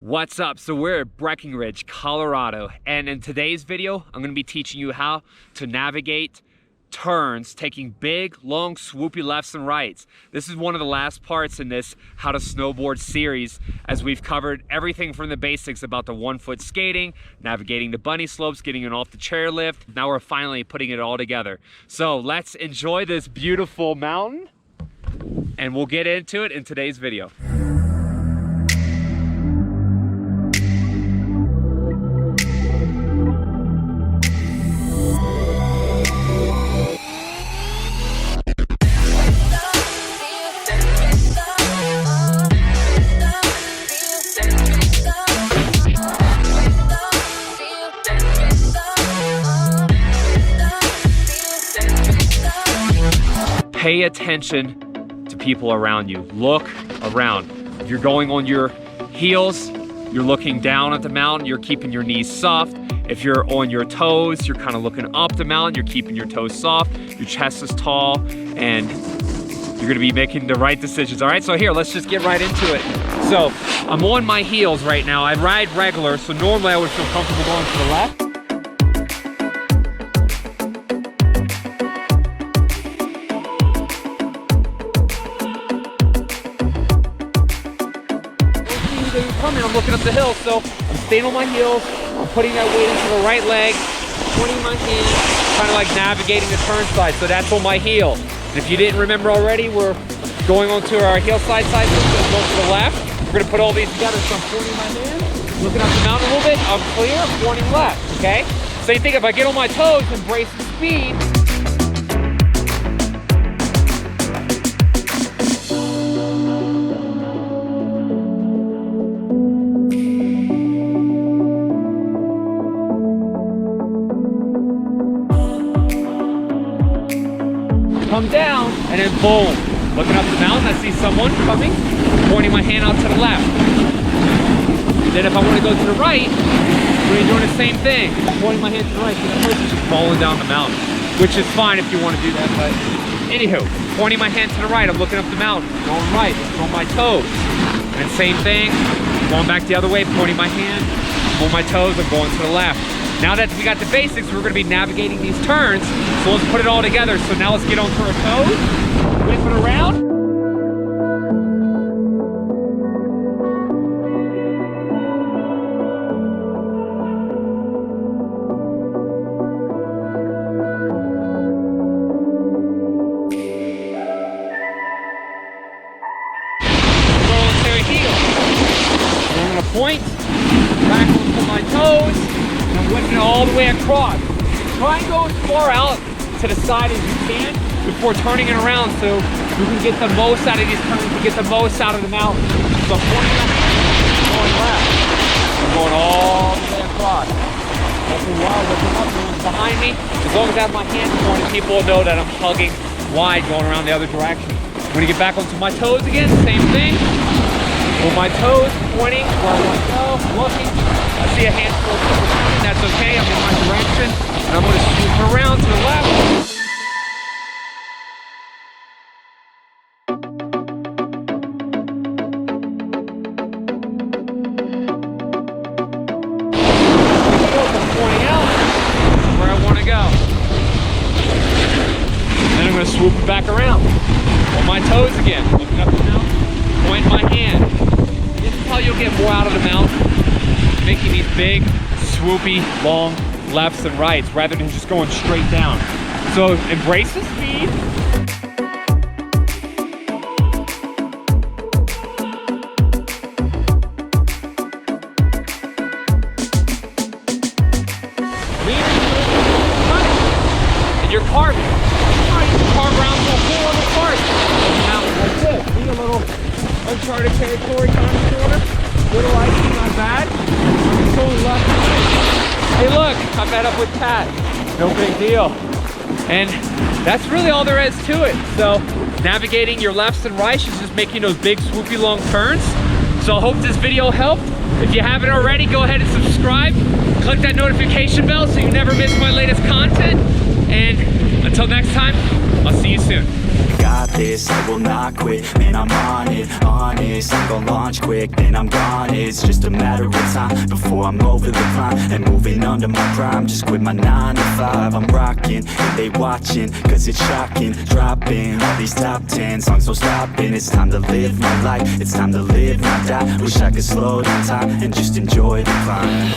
What's up? So we're at Breckenridge, Colorado, and in today's video, I'm going to be teaching you how to navigate turns, taking big, long, swoopy lefts and rights. This is one of the last parts in this How to Snowboard series, as we've covered everything from the basics about the 1-foot skating, navigating the bunny slopes, getting it off the chairlift. Now we're finally putting it all together. So let's enjoy this beautiful mountain, and we'll get into it in today's video. Pay attention to people around you. Look around. If you're going on your heels, you're looking down at the mountain, you're keeping your knees soft. If you're on your toes, you're kind of looking up the mountain, you're keeping your toes soft, your chest is tall, and you're gonna be making the right decisions. All right, so here, let's just get right into it. So I'm on my heels right now. I ride regular, so normally I would feel comfortable going to the left. I'm looking up the hill, so I'm staying on my heels, I'm putting that weight into the right leg, pointing my hand, kind of like navigating the turn slide, so that's on my heel. And if you didn't remember already, we're going onto our heel slide so let's go to the left. We're gonna put all these together, so I'm pointing my hand, looking up the mountain a little bit, I'm clear, pointing left, okay? Same thing, if I get on my toes, embrace the speed. Come down, and then boom. Looking up the mountain, I see someone coming, pointing my hand out to the left. And then if I want to go to the right, I'm going to be doing the same thing, pointing my hand to the right. So that person's just falling down the mountain, which is fine if you want to do that, but anywho, pointing my hand to the right, I'm looking up the mountain, going right, on my toes. And then same thing, going back the other way, pointing my hand, on my toes, I'm going to the left. Now that we got the basics, we're gonna be navigating these turns, so let's put it all together. So now let's get onto our toes, whip it around. Go onto our heels. I'm gonna point, back onto my toes, and whip it all the way across. Try and go as far out to the side as you can before turning it around, so you can get the most out of these turns, to get the most out of the mountain. So pointing up, going left, I'm going all the way across. Looking wild, looking up, no one's behind me. As long as I have my hands pointed, people will know that I'm hugging wide, going around the other direction. I'm gonna get back onto my toes again, same thing. On my toes, pointing where I want to go, looking. I see a handful of people coming, that's okay, I'm in my direction. And I'm going to swoop around to the left. I'm pointing out where I want to go. And then I'm going to swoop it back around. On my toes again, looking up the mountain, pointing my hand. This is how you'll get more out of the mountain. Making these big, swoopy, long lefts and rights rather than just going straight down. So embrace the speed. And you're carving. You can carve around to a whole other part of the mountain like this. See a little uncharted territory kind of corner. Little icy, not bad. I'm going left and right. Hey look, I met up with Pat. No big deal. And that's really all there is to it. So navigating your lefts and rights is just making those big swoopy long turns. So I hope this video helped. If you haven't already, go ahead and subscribe. Click that notification bell so you never miss my latest content. And until next time, I'll see you soon. Got this, I will not quit, man, I'm on it, honest. I'm gonna launch quick, then I'm gone. It's just a matter of time before I'm over the climb and moving under my prime. Just quit my 9 to 5, I'm rocking, and they watching, cause it's shocking. Dropping all these top 10 songs, so stopping. It's time to live my life, it's time to live, not die. Wish I could slow down time and just enjoy the climb.